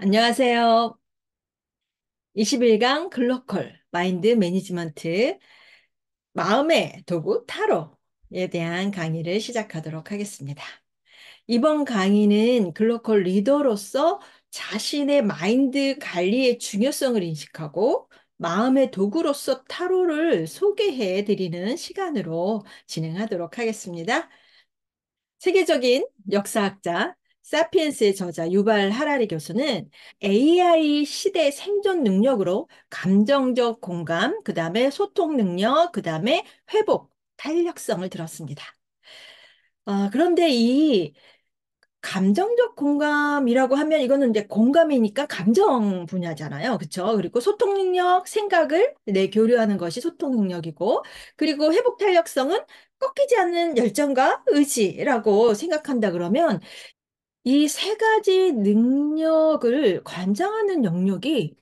안녕하세요. 21강 글로컬 마인드 매니지먼트 마음의 도구 타로에 대한 강의를 시작하도록 하겠습니다. 이번 강의는 글로컬 리더로서 자신의 마인드 관리의 중요성을 인식하고 마음의 도구로서 타로를 소개해 드리는 시간으로 진행하도록 하겠습니다. 세계적인 역사학자 사피엔스의 저자 유발 하라리 교수는 AI 시대 생존 능력으로 감정적 공감, 그 다음에 소통 능력, 그 다음에 회복, 탄력성을 들었습니다. 그런데 이 감정적 공감이라고 하면 이거는 이제 공감이니까 감정 분야잖아요. 그렇죠? 그리고 소통 능력, 생각을 교류하는 것이 소통 능력이고, 그리고 회복 탄력성은 꺾이지 않는 열정과 의지라고 생각한다 그러면 이 세 가지 능력을 관장하는 영역이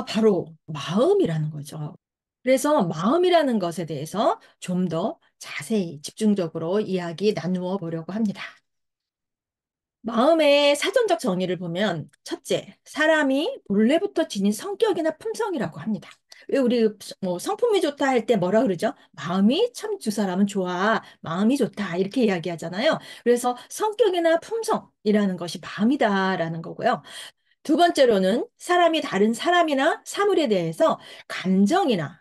바로 마음이라는 거죠. 그래서 마음이라는 것에 대해서 좀 더 자세히 집중적으로 이야기 나누어 보려고 합니다. 마음의 사전적 정의를 보면 첫째, 사람이 본래부터 지닌 성격이나 품성이라고 합니다. 왜 우리 뭐 성품이 좋다 할 때 뭐라 그러죠? 마음이 참 두 사람은 좋아. 마음이 좋다. 이렇게 이야기하잖아요. 그래서 성격이나 품성이라는 것이 마음이다라는 거고요. 두 번째로는 사람이 다른 사람이나 사물에 대해서 감정이나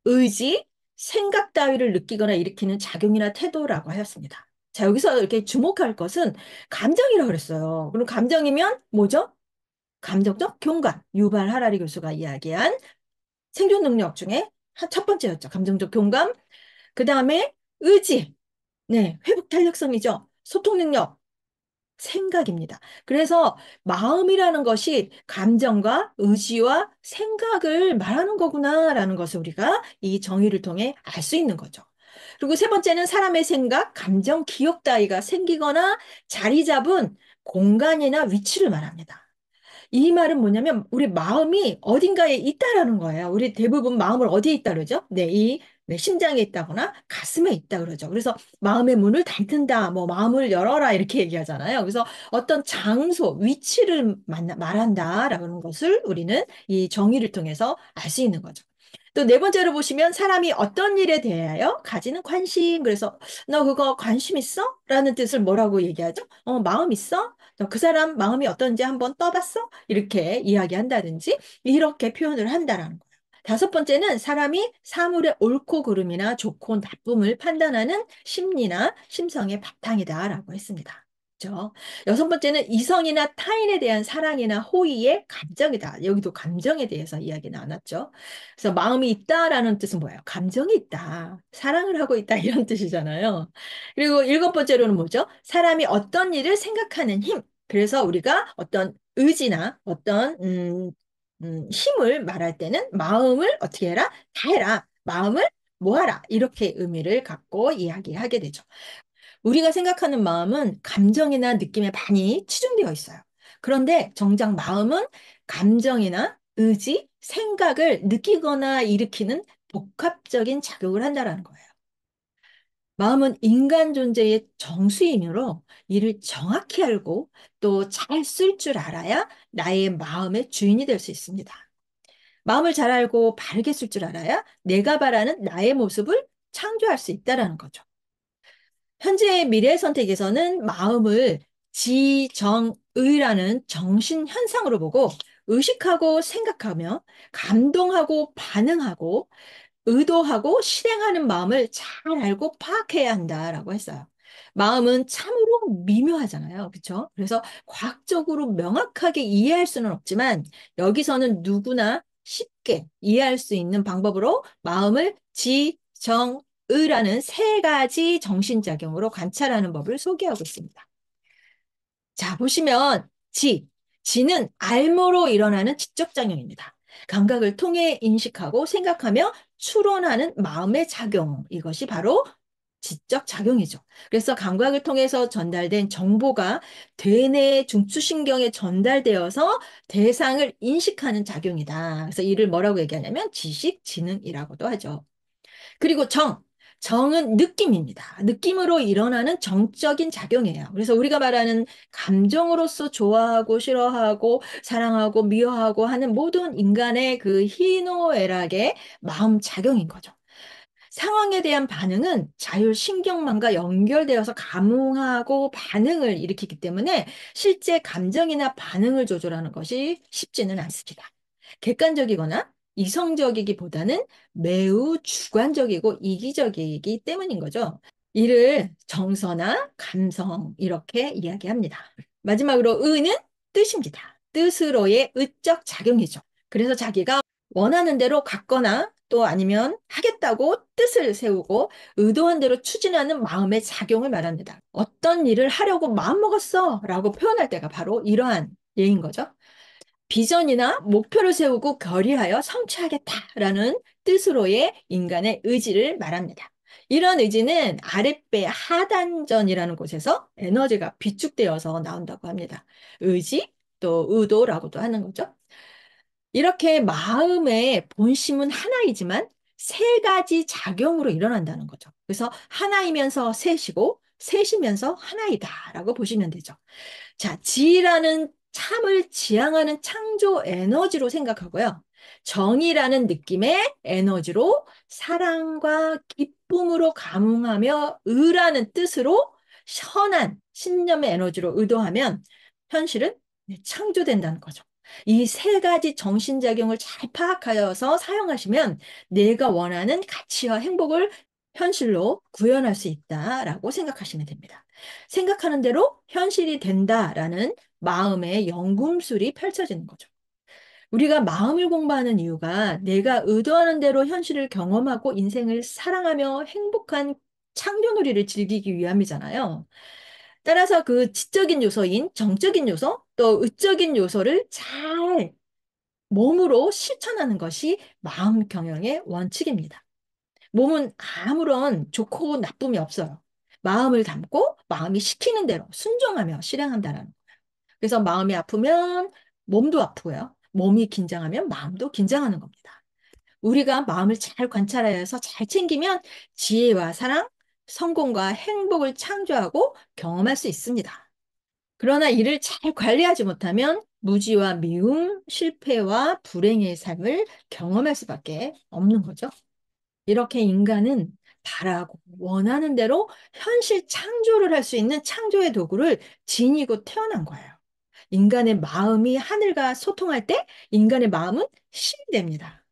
의지, 생각 따위를 느끼거나 일으키는 작용이나 태도라고 하였습니다. 자, 여기서 이렇게 주목할 것은 감정이라고 그랬어요. 그럼 감정이면 뭐죠? 감정적 교감. 유발 하라리 교수가 이야기한 생존 능력 중에 첫 번째였죠. 감정적 교감. 그 다음에 의지. 네, 회복 탄력성이죠. 소통 능력. 생각입니다. 그래서 마음이라는 것이 감정과 의지와 생각을 말하는 거구나라는 것을 우리가 이 정의를 통해 알 수 있는 거죠. 그리고 세 번째는 사람의 생각, 감정, 기억 따위가 생기거나 자리 잡은 공간이나 위치를 말합니다. 이 말은 뭐냐면 우리 마음이 어딘가에 있다라는 거예요. 우리 대부분 마음을 어디에 있다 그러죠? 네, 심장에 있다거나 가슴에 있다 그러죠. 그래서 마음의 문을 닫는다, 뭐 마음을 열어라 이렇게 얘기하잖아요. 그래서 어떤 장소, 위치를 말한다라는 것을 우리는 이 정의를 통해서 알 수 있는 거죠. 또 네 번째로 보시면 사람이 어떤 일에 대하여 가지는 관심. 그래서 너 그거 관심 있어? 라는 뜻을 뭐라고 얘기하죠? 마음 있어? 너 그 사람 마음이 어떤지 한번 떠봤어? 이렇게 이야기한다든지 이렇게 표현을 한다라는 거예요. 다섯 번째는 사람이 사물의 옳고 그름이나 좋고 나쁨을 판단하는 심리나 심성의 바탕이다라고 했습니다. 그렇죠? 여섯 번째는 이성이나 타인에 대한 사랑이나 호의의 감정이다. 여기도 감정에 대해서 이야기 나눴죠. 그래서 마음이 있다라는 뜻은 뭐예요? 감정이 있다. 사랑을 하고 있다. 이런 뜻이잖아요. 그리고 일곱 번째로는 뭐죠? 사람이 어떤 일을 생각하는 힘. 그래서 우리가 어떤 의지나 어떤 힘을 말할 때는 마음을 어떻게 해라? 다 해라. 마음을 모아라. 이렇게 의미를 갖고 이야기하게 되죠. 우리가 생각하는 마음은 감정이나 느낌에 많이 치중되어 있어요. 그런데 정작 마음은 감정이나 의지, 생각을 느끼거나 일으키는 복합적인 작용을 한다는 거예요. 마음은 인간 존재의 정수이므로 이를 정확히 알고 또 잘 쓸 줄 알아야 나의 마음의 주인이 될 수 있습니다. 마음을 잘 알고 바르게 쓸 줄 알아야 내가 바라는 나의 모습을 창조할 수 있다는 거죠. 현재의 미래 선택에서는 마음을 지정의라는 정신 현상으로 보고 의식하고 생각하며 감동하고 반응하고 의도하고 실행하는 마음을 잘 알고 파악해야 한다라고 했어요. 마음은 참으로 미묘하잖아요. 그렇죠? 그래서 과학적으로 명확하게 이해할 수는 없지만 여기서는 누구나 쉽게 이해할 수 있는 방법으로 마음을 지정의라는 세 가지 정신작용으로 관찰하는 법을 소개하고 있습니다. 자, 보시면 지는 알므로 일어나는 지적작용입니다. 감각을 통해 인식하고 생각하며 추론하는 마음의 작용. 이것이 바로 지적작용이죠. 그래서 감각을 통해서 전달된 정보가 대뇌 중추신경에 전달되어서 대상을 인식하는 작용이다. 그래서 이를 뭐라고 얘기하냐면 지식, 지능이라고도 하죠. 그리고 정은 느낌입니다. 느낌으로 일어나는 정적인 작용이에요. 그래서 우리가 말하는 감정으로서 좋아하고 싫어하고 사랑하고 미워하고 하는 모든 인간의 그 희노애락의 마음 작용인 거죠. 상황에 대한 반응은 자율신경망과 연결되어서 감응하고 반응을 일으키기 때문에 실제 감정이나 반응을 조절하는 것이 쉽지는 않습니다. 객관적이거나 이성적이기보다는 매우 주관적이고 이기적이기 때문인 거죠. 이를 정서나 감성 이렇게 이야기합니다. 마지막으로 의는 뜻입니다. 뜻으로의 의적 작용이죠. 그래서 자기가 원하는 대로 갖거나 또 아니면 하겠다고 뜻을 세우고 의도한 대로 추진하는 마음의 작용을 말합니다. 어떤 일을 하려고 마음먹었어 라고 표현할 때가 바로 이러한 예인 거죠. 비전이나 목표를 세우고 결의하여 성취하겠다라는 뜻으로의 인간의 의지를 말합니다. 이런 의지는 아랫배 하단전이라는 곳에서 에너지가 비축되어서 나온다고 합니다. 의지, 또 의도라고도 하는 거죠. 이렇게 마음의 본심은 하나이지만 세 가지 작용으로 일어난다는 거죠. 그래서 하나이면서 셋이고 셋이면서 하나이다라고 보시면 되죠. 자, 지라는 참을 지향하는 창조 에너지로 생각하고요. 정의라는 느낌의 에너지로 사랑과 기쁨으로 감응하며 의라는 뜻으로 선한 신념의 에너지로 의도하면 현실은 창조된다는 거죠. 이 세 가지 정신작용을 잘 파악하여서 사용하시면 내가 원하는 가치와 행복을 현실로 구현할 수 있다라고 생각하시면 됩니다. 생각하는 대로 현실이 된다라는 마음의 연금술이 펼쳐지는 거죠. 우리가 마음을 공부하는 이유가 내가 의도하는 대로 현실을 경험하고 인생을 사랑하며 행복한 창조놀이를 즐기기 위함이잖아요. 따라서 그 지적인 요소인 정적인 요소, 또 의적인 요소를 잘 몸으로 실천하는 것이 마음 경영의 원칙입니다. 몸은 아무런 좋고 나쁨이 없어요. 마음을 담고 마음이 시키는 대로 순종하며 실행한다는 거예요. 그래서 마음이 아프면 몸도 아프고요. 몸이 긴장하면 마음도 긴장하는 겁니다. 우리가 마음을 잘 관찰하여서 잘 챙기면 지혜와 사랑, 성공과 행복을 창조하고 경험할 수 있습니다. 그러나 이를 잘 관리하지 못하면 무지와 미움, 실패와 불행의 삶을 경험할 수밖에 없는 거죠. 이렇게 인간은 바라고 원하는 대로 현실 창조를 할 수 있는 창조의 도구를 지니고 태어난 거예요. 인간의 마음이 하늘과 소통할 때 인간의 마음은 신이 됩니다.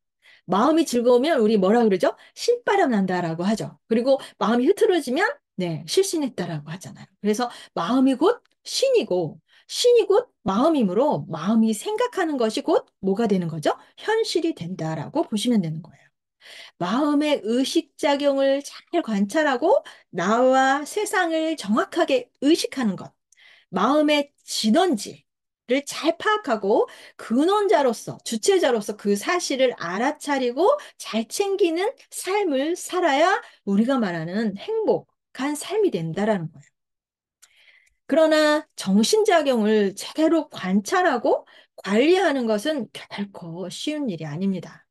마음이 즐거우면 우리 뭐라 그러죠? 신바람 난다라고 하죠. 그리고 마음이 흐트러지면 네, 실신했다라고 하잖아요. 그래서 마음이 곧 신이고 신이 곧 마음이므로 마음이 생각하는 것이 곧 뭐가 되는 거죠? 현실이 된다라고 보시면 되는 거예요. 마음의 의식작용을 잘 관찰하고 나와 세상을 정확하게 의식하는 것. 마음의 진원지를 잘 파악하고 근원자로서, 주체자로서 그 사실을 알아차리고 잘 챙기는 삶을 살아야 우리가 말하는 행복한 삶이 된다라는 거예요. 그러나 정신작용을 제대로 관찰하고 관리하는 것은 결코 쉬운 일이 아닙니다.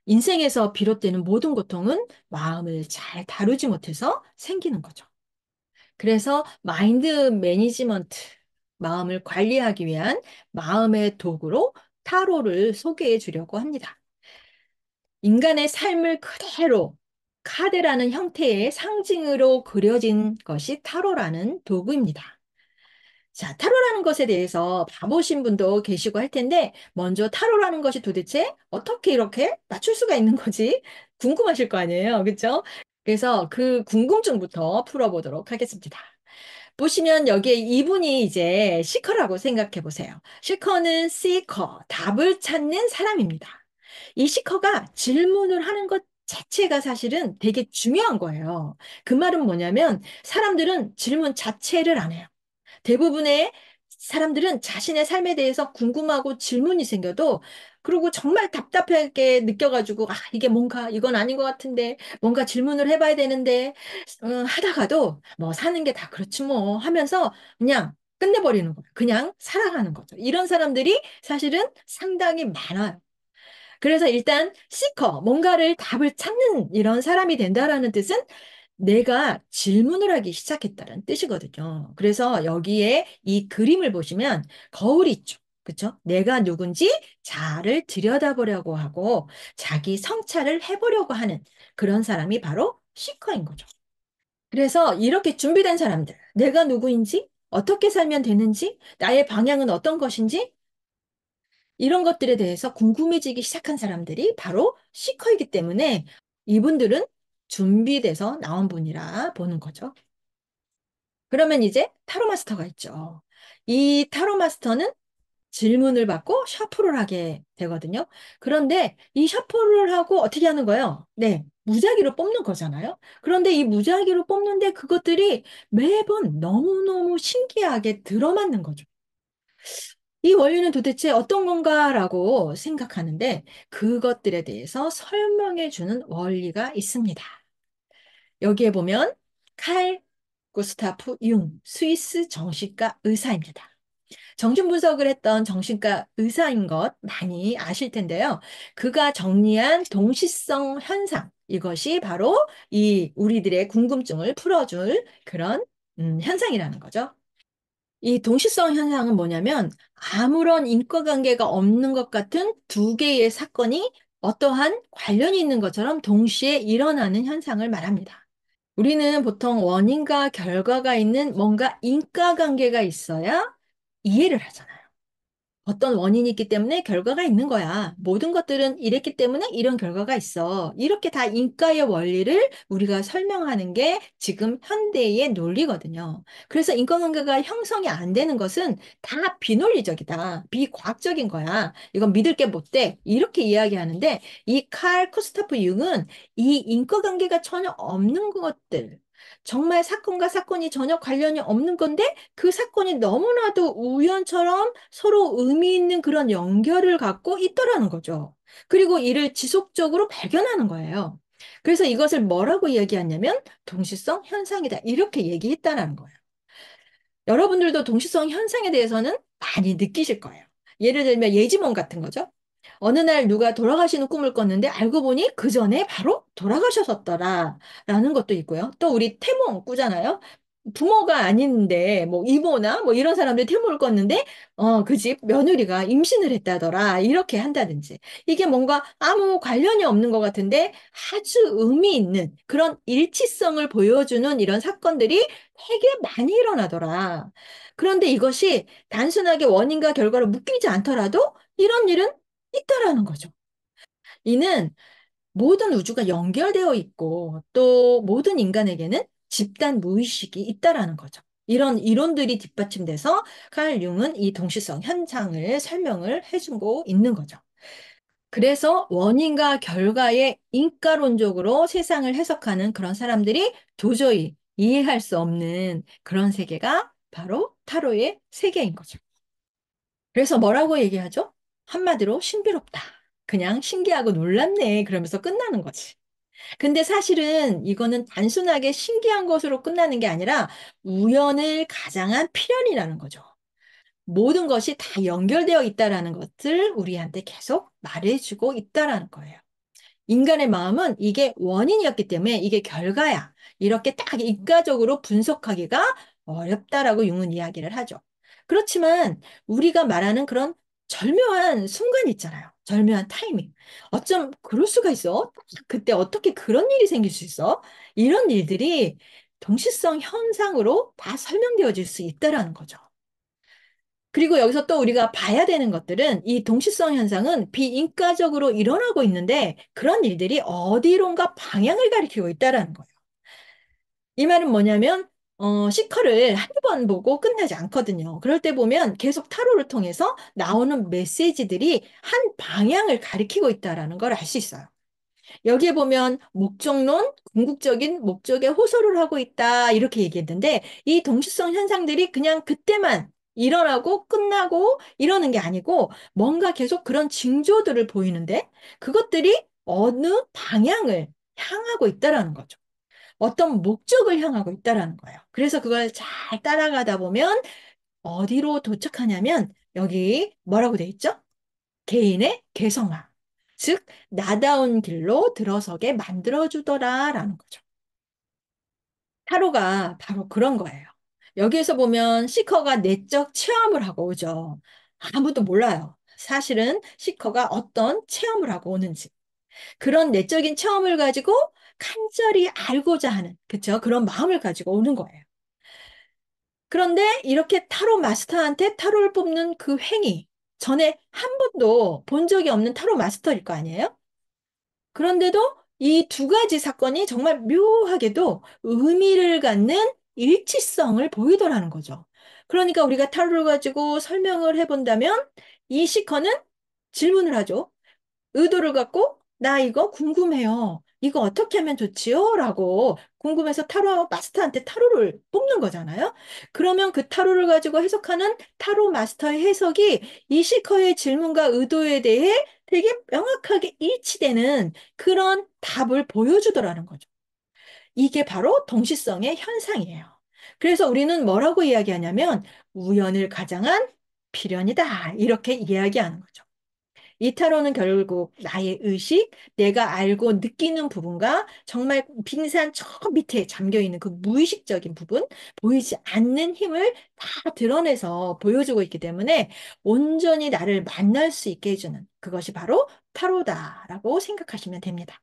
인생에서 비롯되는 모든 고통은 마음을 잘 다루지 못해서 생기는 거죠. 그래서 마인드 매니지먼트, 마음을 관리하기 위한 마음의 도구로 타로를 소개해 주려고 합니다. 인간의 삶을 그대로 카드라는 형태의 상징으로 그려진 것이 타로라는 도구입니다. 자, 타로라는 것에 대해서 봐보신 분도 계시고 할 텐데, 먼저 타로라는 것이 도대체 어떻게 이렇게 맞출 수가 있는 거지? 궁금하실 거 아니에요. 그렇죠? 그래서 그 궁금증부터 풀어보도록 하겠습니다. 보시면 여기에 이분이 이제 시커라고 생각해 보세요. 시커는 시커, 답을 찾는 사람입니다. 이 시커가 질문을 하는 것 자체가 사실은 되게 중요한 거예요. 그 말은 뭐냐면 사람들은 질문 자체를 안 해요. 대부분의 사람들은 자신의 삶에 대해서 궁금하고 질문이 생겨도 그리고 정말 답답하게 느껴가지고 아 이게 뭔가 이건 아닌 것 같은데 뭔가 질문을 해봐야 되는데 하다가도 뭐 사는 게 다 그렇지 뭐 하면서 그냥 끝내버리는 거예요. 그냥 살아가는 거죠. 이런 사람들이 사실은 상당히 많아요. 그래서 일단 시커, 뭔가를 답을 찾는 이런 사람이 된다라는 뜻은 내가 질문을 하기 시작했다는 뜻이거든요. 그래서 여기에 이 그림을 보시면 거울이 있죠. 그쵸? 내가 누군지 자아를 들여다보려고 하고 자기 성찰을 해보려고 하는 그런 사람이 바로 시커인 거죠. 그래서 이렇게 준비된 사람들, 내가 누구인지, 어떻게 살면 되는지, 나의 방향은 어떤 것인지, 이런 것들에 대해서 궁금해지기 시작한 사람들이 바로 시커이기 때문에 이분들은 준비돼서 나온 분이라 보는 거죠. 그러면 이제 타로 마스터가 있죠. 이 타로 마스터는 질문을 받고 셔플을 하게 되거든요. 그런데 이 셔플을 하고 어떻게 하는 거예요? 네, 무작위로 뽑는 거잖아요. 그런데 이 무작위로 뽑는데 그것들이 매번 너무너무 신기하게 들어맞는 거죠. 이 원리는 도대체 어떤 건가라고 생각하는데 그것들에 대해서 설명해 주는 원리가 있습니다. 여기에 보면 칼 구스타프 융, 스위스 정신과 의사입니다. 정신분석을 했던 정신과 의사인 것 많이 아실 텐데요. 그가 정리한 동시성 현상, 이것이 바로 이 우리들의 궁금증을 풀어줄 그런 현상이라는 거죠. 이 동시성 현상은 뭐냐면 아무런 인과관계가 없는 것 같은 두 개의 사건이 어떠한 관련이 있는 것처럼 동시에 일어나는 현상을 말합니다. 우리는 보통 원인과 결과가 있는 뭔가 인과관계가 있어야 이해를 하잖아요. 어떤 원인이 있기 때문에 결과가 있는 거야. 모든 것들은 이랬기 때문에 이런 결과가 있어. 이렇게 다 인과의 원리를 우리가 설명하는 게 지금 현대의 논리거든요. 그래서 인과관계가 형성이 안 되는 것은 다 비논리적이다. 비과학적인 거야. 이건 믿을 게 못 돼. 이렇게 이야기하는데 이 칼 쿠스타프 융은 이 인과관계가 전혀 없는 것들, 정말 사건과 사건이 전혀 관련이 없는 건데 그 사건이 너무나도 우연처럼 서로 의미 있는 그런 연결을 갖고 있더라는 거죠. 그리고 이를 지속적으로 발견하는 거예요. 그래서 이것을 뭐라고 얘기하냐면 동시성 현상이다. 이렇게 얘기했다는 거예요. 여러분들도 동시성 현상에 대해서는 많이 느끼실 거예요. 예를 들면 예지몽 같은 거죠. 어느 날 누가 돌아가시는 꿈을 꿨는데 알고 보니 그 전에 바로 돌아가셨었더라 라는 것도 있고요. 또 우리 태몽 꾸잖아요. 부모가 아닌데 뭐 이모나 뭐 이런 사람들 태몽을 꿨는데 그 집 며느리가 임신을 했다더라 이렇게 한다든지 이게 뭔가 아무 관련이 없는 것 같은데 아주 의미 있는 그런 일치성을 보여주는 이런 사건들이 되게 많이 일어나더라. 그런데 이것이 단순하게 원인과 결과로 묶이지 않더라도 이런 일은 있다라는 거죠. 이는 모든 우주가 연결되어 있고 또 모든 인간에게는 집단 무의식이 있다라는 거죠. 이런 이론들이 뒷받침돼서 칼 융은 이 동시성 현상을 설명을 해주고 있는 거죠. 그래서 원인과 결과의 인과론적으로 세상을 해석하는 그런 사람들이 도저히 이해할 수 없는 그런 세계가 바로 타로의 세계인 거죠. 그래서 뭐라고 얘기하죠? 한마디로 신비롭다. 그냥 신기하고 놀랍네. 그러면서 끝나는 거지. 근데 사실은 이거는 단순하게 신기한 것으로 끝나는 게 아니라 우연을 가장한 필연이라는 거죠. 모든 것이 다 연결되어 있다라는 것을 우리한테 계속 말해주고 있다라는 거예요. 인간의 마음은 이게 원인이었기 때문에 이게 결과야. 이렇게 딱 인과적으로 분석하기가 어렵다라고 융은 이야기를 하죠. 그렇지만 우리가 말하는 그런 절묘한 순간 있잖아요. 절묘한 타이밍. 어쩜 그럴 수가 있어? 그때 어떻게 그런 일이 생길 수 있어? 이런 일들이 동시성 현상으로 다 설명되어질 수 있다라는 거죠. 그리고 여기서 또 우리가 봐야 되는 것들은 이 동시성 현상은 비인과적으로 일어나고 있는데 그런 일들이 어디론가 방향을 가리키고 있다라는 거예요. 이 말은 뭐냐면 시커를 한두 번 보고 끝나지 않거든요. 그럴 때 보면 계속 타로를 통해서 나오는 메시지들이 한 방향을 가리키고 있다라는 걸 알 수 있어요. 여기에 보면 목적론, 궁극적인 목적에 호소를 하고 있다 이렇게 얘기했는데 이 동시성 현상들이 그냥 그때만 일어나고 끝나고 이러는 게 아니고 뭔가 계속 그런 징조들을 보이는데 그것들이 어느 방향을 향하고 있다라는 거죠. 어떤 목적을 향하고 있다라는 거예요. 그래서 그걸 잘 따라가다 보면 어디로 도착하냐면 여기 뭐라고 돼 있죠? 개인의 개성화. 즉, 나다운 길로 들어서게 만들어주더라라는 거죠. 타로가 바로 그런 거예요. 여기에서 보면 시커가 내적 체험을 하고 오죠. 아무도 몰라요. 사실은 시커가 어떤 체험을 하고 오는지. 그런 내적인 체험을 가지고 간절히 알고자 하는, 그쵸? 그런 마음을 가지고 오는 거예요. 그런데 이렇게 타로 마스터한테 타로를 뽑는 그 행위, 전에 한 번도 본 적이 없는 타로 마스터일 거 아니에요? 그런데도 이 두 가지 사건이 정말 묘하게도 의미를 갖는 일치성을 보이더라는 거죠. 그러니까 우리가 타로를 가지고 설명을 해본다면 이 시커는 질문을 하죠. 의도를 갖고 나 이거 궁금해요. 이거 어떻게 하면 좋지요? 라고 궁금해서 타로 마스터한테 타로를 뽑는 거잖아요. 그러면 그 타로를 가지고 해석하는 타로 마스터의 해석이 이 시커의 질문과 의도에 대해 되게 명확하게 일치되는 그런 답을 보여주더라는 거죠. 이게 바로 동시성의 현상이에요. 그래서 우리는 뭐라고 이야기하냐면 우연을 가장한 필연이다. 이렇게 이야기하는 거죠. 이타로는 결국 나의 의식, 내가 알고 느끼는 부분과 정말 빙산 저 밑에 잠겨 있는 그 무의식적인 부분, 보이지 않는 힘을 다 드러내서 보여주고 있기 때문에 온전히 나를 만날 수 있게 해주는 그것이 바로 타로다라고 생각하시면 됩니다.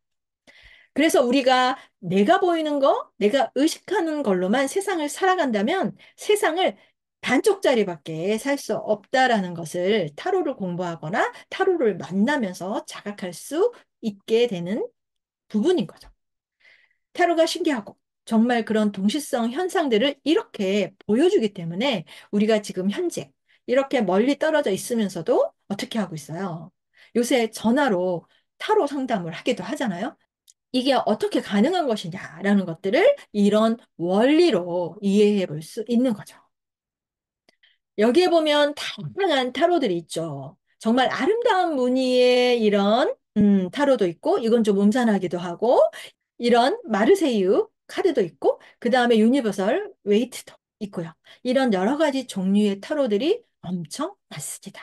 그래서 우리가 내가 보이는 거, 내가 의식하는 걸로만 세상을 살아간다면 세상을 반쪽짜리밖에 살 수 없다라는 것을 타로를 공부하거나 타로를 만나면서 자각할 수 있게 되는 부분인 거죠. 타로가 신기하고 정말 그런 동시성 현상들을 이렇게 보여주기 때문에 우리가 지금 현재 이렇게 멀리 떨어져 있으면서도 어떻게 하고 있어요? 요새 전화로 타로 상담을 하기도 하잖아요. 이게 어떻게 가능한 것이냐라는 것들을 이런 원리로 이해해 볼 수 있는 거죠. 여기에 보면 다양한 타로들이 있죠. 정말 아름다운 무늬의 이런 타로도 있고, 이건 좀 음산하기도 하고, 이런 마르세유 카드도 있고, 그 다음에 유니버설 웨이트도 있고요. 이런 여러 가지 종류의 타로들이 엄청 많습니다.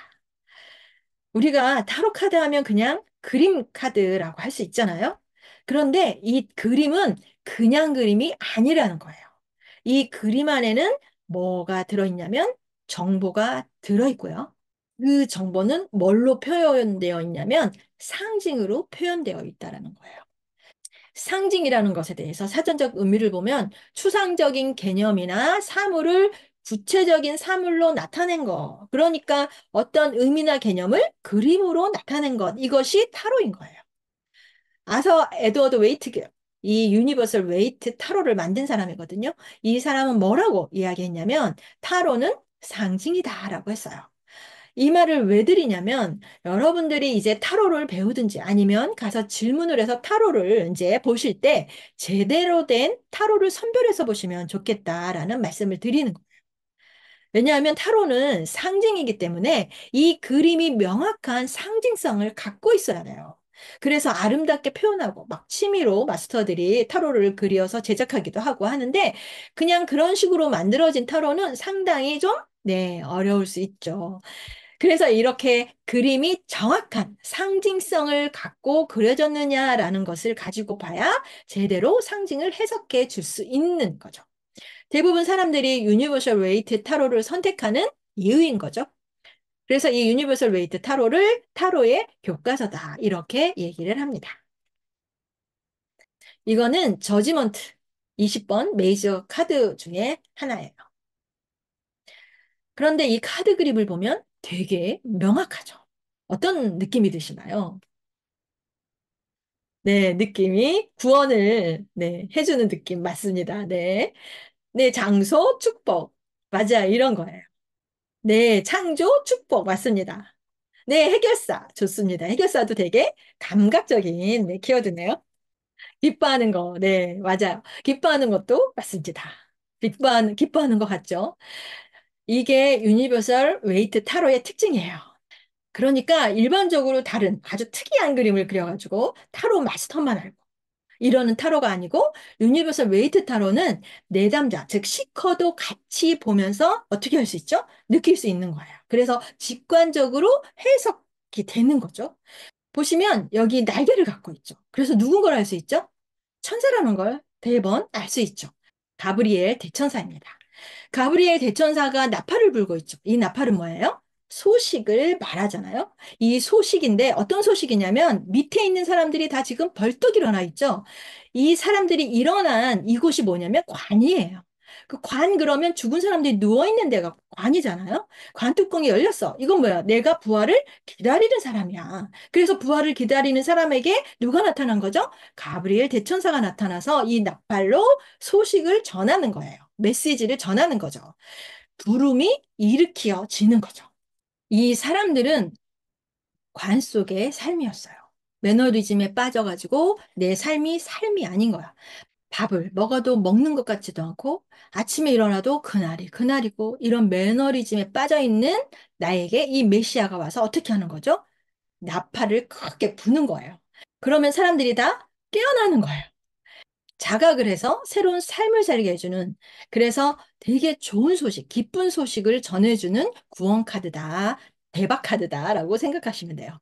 우리가 타로 카드 하면 그냥 그림 카드라고 할 수 있잖아요. 그런데 이 그림은 그냥 그림이 아니라는 거예요. 이 그림 안에는 뭐가 들어있냐면 정보가 들어있고요. 그 정보는 뭘로 표현되어 있냐면 상징으로 표현되어 있다라는 거예요. 상징이라는 것에 대해서 사전적 의미를 보면 추상적인 개념이나 사물을 구체적인 사물로 나타낸 것. 그러니까 어떤 의미나 개념을 그림으로 나타낸 것. 이것이 타로인 거예요. 아서 에드워드 웨이트, 이 유니버설 웨이트 타로를 만든 사람이거든요. 이 사람은 뭐라고 이야기했냐면 타로는 상징이다라고 했어요. 이 말을 왜 드리냐면 여러분들이 이제 타로를 배우든지 아니면 가서 질문을 해서 타로를 이제 보실 때 제대로 된 타로를 선별해서 보시면 좋겠다라는 말씀을 드리는 거예요. 왜냐하면 타로는 상징이기 때문에 이 그림이 명확한 상징성을 갖고 있어야 돼요. 그래서 아름답게 표현하고 막 취미로 마스터들이 타로를 그려서 제작하기도 하고 하는데 그냥 그런 식으로 만들어진 타로는 상당히 좀 네, 어려울 수 있죠. 그래서 이렇게 그림이 정확한 상징성을 갖고 그려졌느냐라는 것을 가지고 봐야 제대로 상징을 해석해 줄 수 있는 거죠. 대부분 사람들이 유니버셜 웨이트 타로를 선택하는 이유인 거죠. 그래서 이 유니버설 웨이트 타로를 타로의 교과서다. 이렇게 얘기를 합니다. 이거는 저지먼트 20번 메이저 카드 중에 하나예요. 그런데 이 카드 그림을 보면 되게 명확하죠. 어떤 느낌이 드시나요? 네, 느낌이 구원을 네, 해주는 느낌 맞습니다. 네. 네, 장소, 축복. 맞아요. 이런 거예요. 네, 창조, 축복 맞습니다. 네, 해결사 좋습니다. 해결사도 되게 감각적인 네, 키워드네요. 기뻐하는 거, 네, 맞아요. 기뻐하는 것도 맞습니다. 기뻐하는 것 같죠? 이게 유니버설 웨이트 타로의 특징이에요. 그러니까 일반적으로 다른 아주 특이한 그림을 그려가지고 타로 마스터만 알고 이러는 타로가 아니고 유니버설 웨이트 타로는 내담자, 즉 시커도 같이 보면서 어떻게 할 수 있죠? 느낄 수 있는 거예요. 그래서 직관적으로 해석이 되는 거죠. 보시면 여기 날개를 갖고 있죠. 그래서 누군 걸 알 수 있죠? 천사라는 걸 대번 알 수 있죠. 가브리엘 대천사입니다. 가브리엘 대천사가 나팔을 불고 있죠. 이 나팔은 뭐예요? 소식을 말하잖아요. 이 소식인데 어떤 소식이냐면 밑에 있는 사람들이 다 지금 벌떡 일어나 있죠. 이 사람들이 일어난 이곳이 뭐냐면 관이에요. 그 관 그러면 죽은 사람들이 누워 있는 데가 관이잖아요. 관 뚜껑이 열렸어. 이건 뭐야? 내가 부활을 기다리는 사람이야. 그래서 부활을 기다리는 사람에게 누가 나타난 거죠? 가브리엘 대천사가 나타나서 이 나팔로 소식을 전하는 거예요. 메시지를 전하는 거죠. 부름이 일으켜지는 거죠. 이 사람들은 관 속의 삶이었어요. 매너리즘에 빠져가지고 내 삶이 삶이 아닌 거야. 밥을 먹어도 먹는 것 같지도 않고 아침에 일어나도 그날이 그날이고 이런 매너리즘에 빠져 있는 나에게 이 메시아가 와서 어떻게 하는 거죠? 나팔을 크게 부는 거예요. 그러면 사람들이 다 깨어나는 거예요. 자각을 해서 새로운 삶을 살게 해주는, 그래서 되게 좋은 소식, 기쁜 소식을 전해주는 구원 카드다, 대박 카드다라고 생각하시면 돼요.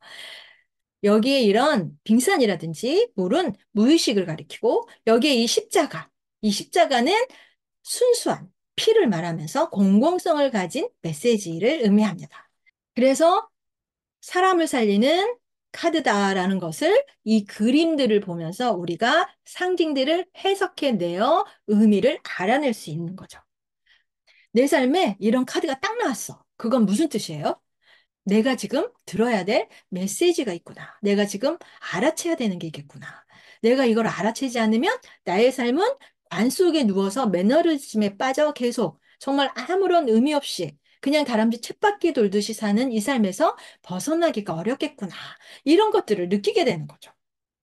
여기에 이런 빙산이라든지 물은 무의식을 가리키고, 여기에 이 십자가는 순수한 피를 말하면서 공공성을 가진 메시지를 의미합니다. 그래서 사람을 살리는 카드다라는 것을 이 그림들을 보면서 우리가 상징들을 해석해내어 의미를 알아낼 수 있는 거죠. 내 삶에 이런 카드가 딱 나왔어. 그건 무슨 뜻이에요? 내가 지금 들어야 될 메시지가 있구나. 내가 지금 알아채야 되는 게 있겠구나. 내가 이걸 알아채지 않으면 나의 삶은 관 속에 누워서 매너리즘에 빠져 계속 정말 아무런 의미 없이 그냥 다람쥐 쳇바퀴 돌듯이 사는 이 삶에서 벗어나기가 어렵겠구나. 이런 것들을 느끼게 되는 거죠.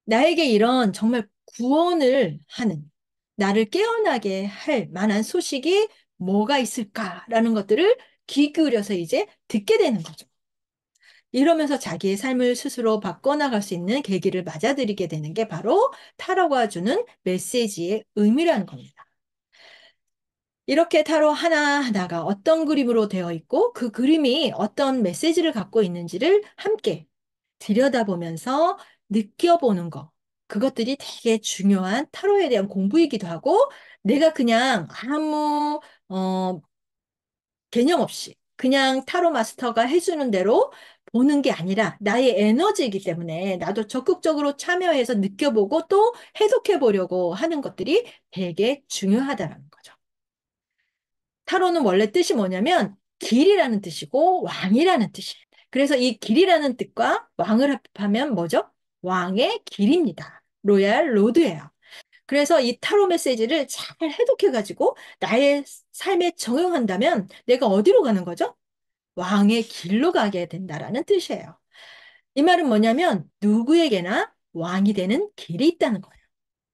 나에게 이런 정말 구원을 하는, 나를 깨어나게 할 만한 소식이 뭐가 있을까라는 것들을 귀 기울여서 이제 듣게 되는 거죠. 이러면서 자기의 삶을 스스로 바꿔나갈 수 있는 계기를 맞아들이게 되는 게 바로 타로가 주는 메시지의 의미라는 겁니다. 이렇게 타로 하나하나가 어떤 그림으로 되어 있고 그 그림이 어떤 메시지를 갖고 있는지를 함께 들여다보면서 느껴보는 거. 그것들이 되게 중요한 타로에 대한 공부이기도 하고 내가 그냥 아무 개념 없이 그냥 타로 마스터가 해주는 대로 보는 게 아니라 나의 에너지이기 때문에 나도 적극적으로 참여해서 느껴보고 또 해석해 보려고 하는 것들이 되게 중요하다는 거죠. 타로는 원래 뜻이 뭐냐면 길이라는 뜻이고 왕이라는 뜻이에요. 그래서 이 길이라는 뜻과 왕을 합하면 뭐죠? 왕의 길입니다. 로얄 로드예요. 그래서 이 타로 메시지를 잘 해독해가지고 나의 삶에 적용한다면 내가 어디로 가는 거죠? 왕의 길로 가게 된다라는 뜻이에요. 이 말은 뭐냐면 누구에게나 왕이 되는 길이 있다는 거예요.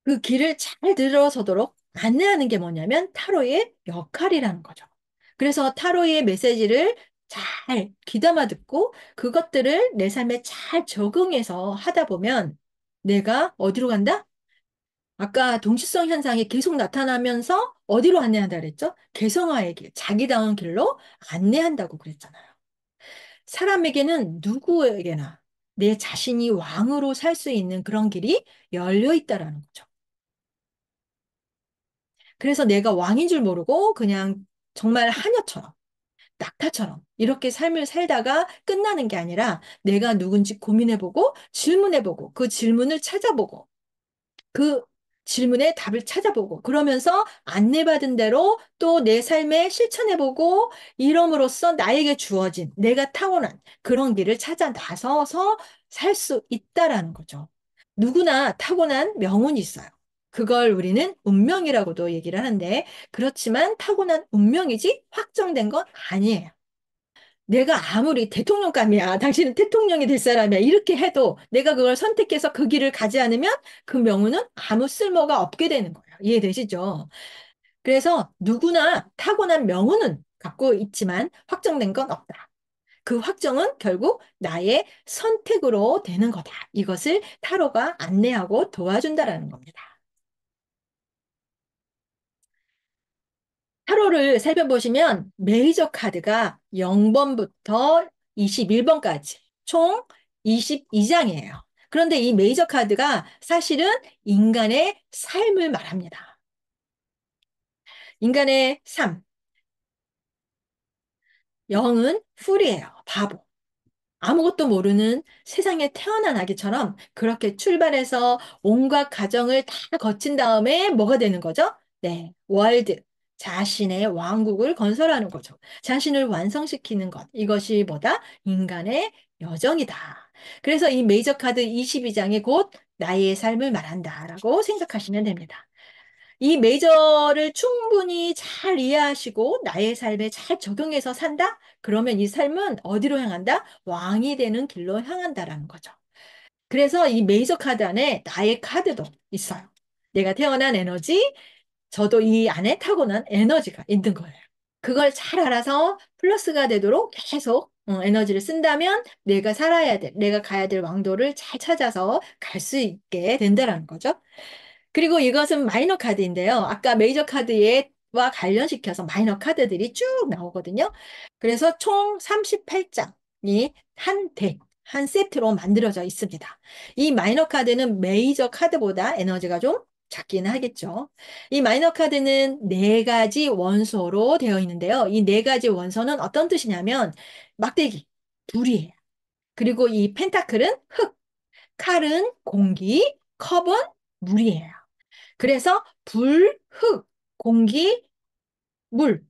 그 길을 잘 들어서도록 안내하는 게 뭐냐면 타로의 역할이라는 거죠. 그래서 타로의 메시지를 잘 귀담아 듣고 그것들을 내 삶에 잘 적응해서 하다 보면 내가 어디로 간다? 아까 동시성 현상이 계속 나타나면서 어디로 안내한다 그랬죠? 개성화의 길, 자기다운 길로 안내한다고 그랬잖아요. 사람에게는 누구에게나 내 자신이 왕으로 살 수 있는 그런 길이 열려 있다라는 거죠. 그래서 내가 왕인 줄 모르고 그냥 정말 하녀처럼, 낙타처럼 이렇게 삶을 살다가 끝나는 게 아니라 내가 누군지 고민해보고 질문해보고 그 질문을 찾아보고 그 질문에 답을 찾아보고 그러면서 안내받은 대로 또 내 삶에 실천해보고 이럼으로써 나에게 주어진 내가 타고난 그런 길을 찾아 나서서 살 수 있다라는 거죠. 누구나 타고난 명운이 있어요. 그걸 우리는 운명이라고도 얘기를 하는데 그렇지만 타고난 운명이지 확정된 건 아니에요. 내가 아무리 대통령감이야, 당신은 대통령이 될 사람이야, 이렇게 해도 내가 그걸 선택해서 그 길을 가지 않으면 그 명운은 아무 쓸모가 없게 되는 거예요. 이해되시죠? 그래서 누구나 타고난 명운은 갖고 있지만 확정된 건 없다. 그 확정은 결국 나의 선택으로 되는 거다. 이것을 타로가 안내하고 도와준다라는 겁니다. 타로를 살펴보시면 메이저 카드가 0번부터 21번까지 총 22장이에요. 그런데 이 메이저 카드가 사실은 인간의 삶을 말합니다. 인간의 삶. 영은 풀이에요. 바보. 아무것도 모르는 세상에 태어난 아기처럼 그렇게 출발해서 온갖 과정을 다 거친 다음에 뭐가 되는 거죠? 네, 월드. 자신의 왕국을 건설하는 거죠. 자신을 완성시키는 것. 이것이 뭐다? 인간의 여정이다. 그래서 이 메이저 카드 22장이 곧 나의 삶을 말한다라고 생각하시면 됩니다. 이 메이저를 충분히 잘 이해하시고 나의 삶에 잘 적용해서 산다? 그러면 이 삶은 어디로 향한다? 왕이 되는 길로 향한다라는 거죠. 그래서 이 메이저 카드 안에 나의 카드도 있어요. 내가 태어난 에너지, 저도 이 안에 타고난 에너지가 있는 거예요. 그걸 잘 알아서 플러스가 되도록 계속 에너지를 쓴다면 내가 살아야 될, 내가 가야 될 왕도를 잘 찾아서 갈 수 있게 된다라는 거죠. 그리고 이것은 마이너 카드인데요. 아까 메이저 카드와 관련시켜서 마이너 카드들이 쭉 나오거든요. 그래서 총 38장이 한 덱, 한 세트로 만들어져 있습니다. 이 마이너 카드는 메이저 카드보다 에너지가 좀 작기는 하겠죠. 이 마이너 카드는 네 가지 원소로 되어 있는데요. 이 네 가지 원소는 어떤 뜻이냐면 막대기, 불이에요. 그리고 이 펜타클은 흙, 칼은 공기, 컵은 물이에요. 그래서 불, 흙, 공기, 물.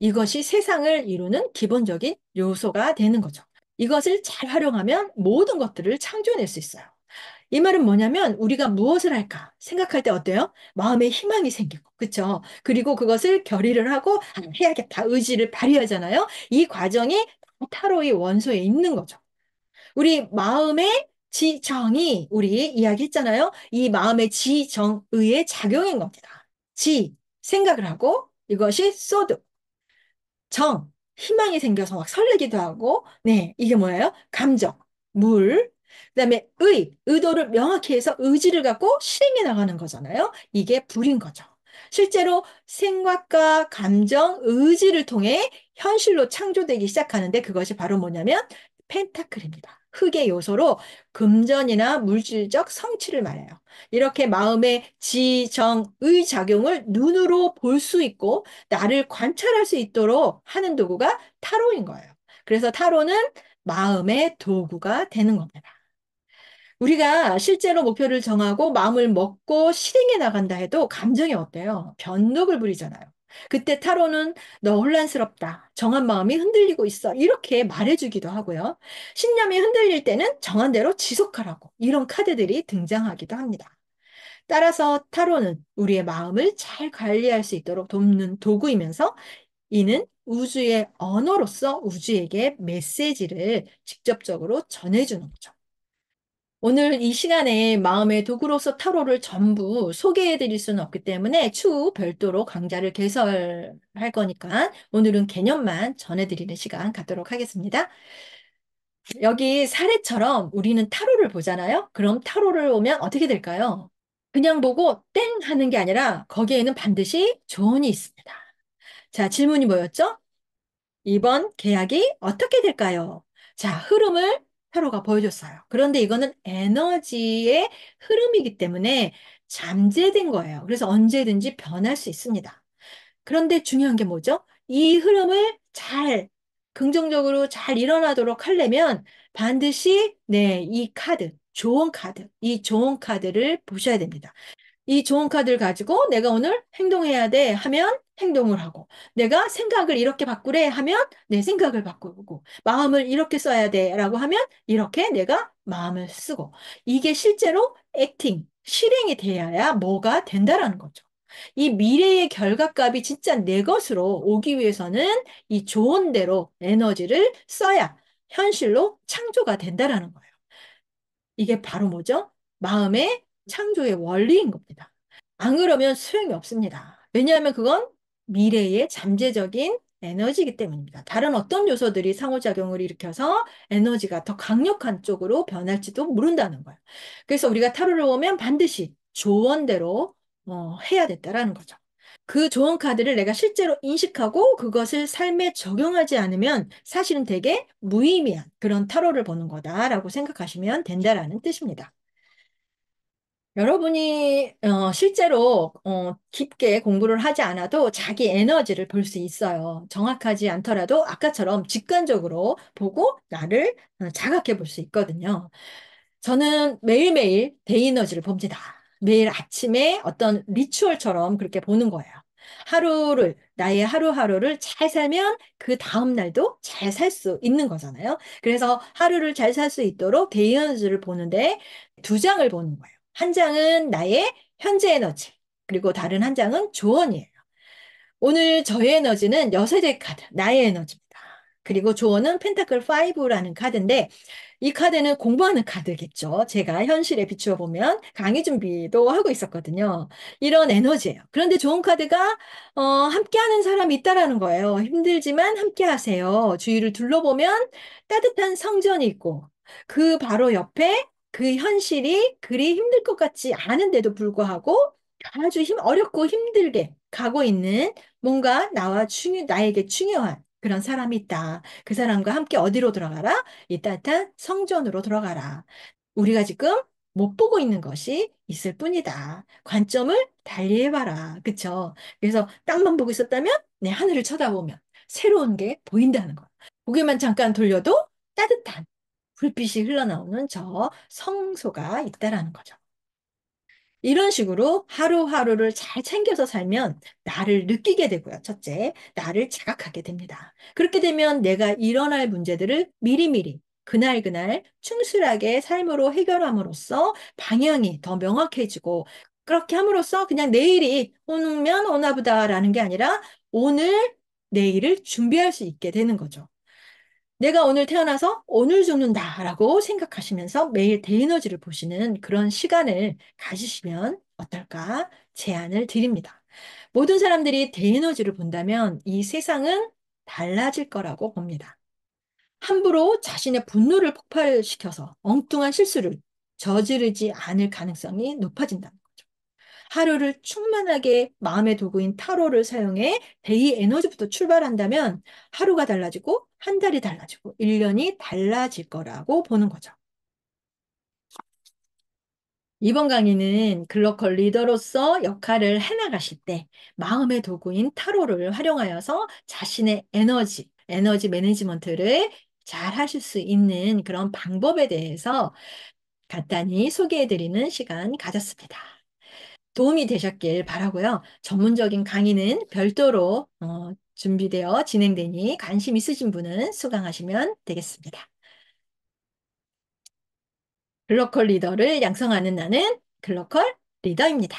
이것이 세상을 이루는 기본적인 요소가 되는 거죠. 이것을 잘 활용하면 모든 것들을 창조해낼 수 있어요. 이 말은 뭐냐면 우리가 무엇을 할까 생각할 때 어때요? 마음에 희망이 생기고, 그렇죠? 그리고 그것을 결의를 하고 해야겠다 의지를 발휘하잖아요. 이 과정이 타로의 원소에 있는 거죠. 우리 마음의 지정이 우리 이야기했잖아요. 이 마음의 지정의의 작용인 겁니다. 지, 생각을 하고 이것이 소드, 정, 희망이 생겨서 막 설레기도 하고 네, 이게 뭐예요? 감정, 물, 그다음에 의도를 명확히 해서 의지를 갖고 실행해 나가는 거잖아요. 이게 불인 거죠. 실제로 생각과 감정, 의지를 통해 현실로 창조되기 시작하는데 그것이 바로 뭐냐면 펜타클입니다. 흙의 요소로 금전이나 물질적 성취를 말해요. 이렇게 마음의 지정의 작용을 눈으로 볼 수 있고 나를 관찰할 수 있도록 하는 도구가 타로인 거예요. 그래서 타로는 마음의 도구가 되는 겁니다. 우리가 실제로 목표를 정하고 마음을 먹고 실행해 나간다 해도 감정이 어때요? 변덕을 부리잖아요. 그때 타로는 너 혼란스럽다. 정한 마음이 흔들리고 있어. 이렇게 말해주기도 하고요. 신념이 흔들릴 때는 정한 대로 지속하라고. 이런 카드들이 등장하기도 합니다. 따라서 타로는 우리의 마음을 잘 관리할 수 있도록 돕는 도구이면서 이는 우주의 언어로서 우주에게 메시지를 직접적으로 전해주는 거죠. 오늘 이 시간에 마음의 도구로서 타로를 전부 소개해 드릴 수는 없기 때문에 추후 별도로 강좌를 개설할 거니까 오늘은 개념만 전해 드리는 시간 갖도록 하겠습니다. 여기 사례처럼 우리는 타로를 보잖아요. 그럼 타로를 보면 어떻게 될까요? 그냥 보고 땡 하는 게 아니라 거기에는 반드시 조언이 있습니다. 자, 질문이 뭐였죠? 이번 계약이 어떻게 될까요? 자, 흐름을 타로가 보여줬어요. 그런데 이거는 에너지의 흐름이기 때문에 잠재된 거예요. 그래서 언제든지 변할 수 있습니다. 그런데 중요한 게 뭐죠? 이 흐름을 잘, 긍정적으로 잘 일어나도록 하려면 반드시, 네, 이 카드, 좋은 카드, 이 좋은 카드를 보셔야 됩니다. 이 좋은 카드를 가지고 내가 오늘 행동해야 돼 하면 행동을 하고 내가 생각을 이렇게 바꾸래 하면 내 생각을 바꾸고 마음을 이렇게 써야 돼라고 하면 이렇게 내가 마음을 쓰고 이게 실제로 액팅, 실행이 돼야 뭐가 된다라는 거죠. 이 미래의 결과값이 진짜 내 것으로 오기 위해서는 이 좋은 대로 에너지를 써야 현실로 창조가 된다라는 거예요. 이게 바로 뭐죠? 마음의 창조의 원리인 겁니다. 안 그러면 소용이 없습니다. 왜냐하면 그건 미래의 잠재적인 에너지이기 때문입니다. 다른 어떤 요소들이 상호작용을 일으켜서 에너지가 더 강력한 쪽으로 변할지도 모른다는 거예요. 그래서 우리가 타로를 보면 반드시 조언대로 해야 됐다라는 거죠. 그 좋은 카드를 내가 실제로 인식하고 그것을 삶에 적용하지 않으면 사실은 되게 무의미한 그런 타로를 보는 거다라고 생각하시면 된다라는 뜻입니다. 여러분이 실제로 깊게 공부를 하지 않아도 자기 에너지를 볼 수 있어요. 정확하지 않더라도 아까처럼 직관적으로 보고 나를 자각해 볼 수 있거든요. 저는 매일매일 데이에너지를 봅니다. 매일 아침에 어떤 리추얼처럼 그렇게 보는 거예요. 나의 하루하루를 잘 살면 그 다음 날도 잘 살 수 있는 거잖아요. 그래서 하루를 잘 살 수 있도록 데이에너지를 보는데 두 장을 보는 거예요. 한 장은 나의 현재 에너지, 그리고 다른 한 장은 조언이에요. 오늘 저의 에너지는 여세대 카드, 나의 에너지입니다. 그리고 조언은 펜타클 5라는 카드인데 이 카드는 공부하는 카드겠죠. 제가 현실에 비추어 보면 강의 준비도 하고 있었거든요. 이런 에너지예요. 그런데 좋은 카드가 함께하는 사람이 있다라는 거예요. 힘들지만 함께하세요. 주위를 둘러보면 따뜻한 성전이 있고 그 바로 옆에 그 현실이 그리 힘들 것 같지 않은데도 불구하고 아주 어렵고 힘들게 가고 있는 뭔가 나에게 중요한 그런 사람이 있다. 그 사람과 함께 어디로 들어가라? 이 따뜻한 성전으로 들어가라. 우리가 지금 못 보고 있는 것이 있을 뿐이다. 관점을 달리 해봐라. 그쵸? 그래서 땅만 보고 있었다면 내 하늘을 쳐다보면 새로운 게 보인다는 거. 고개만 잠깐 돌려도 따뜻한 불빛이 흘러나오는 저 성소가 있다라는 거죠. 이런 식으로 하루하루를 잘 챙겨서 살면 나를 느끼게 되고요. 첫째, 나를 자각하게 됩니다. 그렇게 되면 내가 일어날 문제들을 미리미리 그날그날 충실하게 삶으로 해결함으로써 방향이 더 명확해지고 그렇게 함으로써 그냥 내일이 오면 오나 보다라는 게 아니라 오늘, 내일을 준비할 수 있게 되는 거죠. 내가 오늘 태어나서 오늘 죽는다라고 생각하시면서 매일 대에너지를 보시는 그런 시간을 가지시면 어떨까 제안을 드립니다. 모든 사람들이 대에너지를 본다면 이 세상은 달라질 거라고 봅니다. 함부로 자신의 분노를 폭발시켜서 엉뚱한 실수를 저지르지 않을 가능성이 높아진다. 하루를 충만하게 마음의 도구인 타로를 사용해 데이 에너지부터 출발한다면 하루가 달라지고 한 달이 달라지고 1년이 달라질 거라고 보는 거죠. 이번 강의는 글로컬 리더로서 역할을 해나가실 때 마음의 도구인 타로를 활용하여서 자신의 에너지 매니지먼트를 잘 하실 수 있는 그런 방법에 대해서 간단히 소개해드리는 시간 가졌습니다. 도움이 되셨길 바라고요. 전문적인 강의는 별도로 준비되어 진행되니 관심 있으신 분은 수강하시면 되겠습니다. 글로컬 리더를 양성하는 나는 글로컬 리더입니다.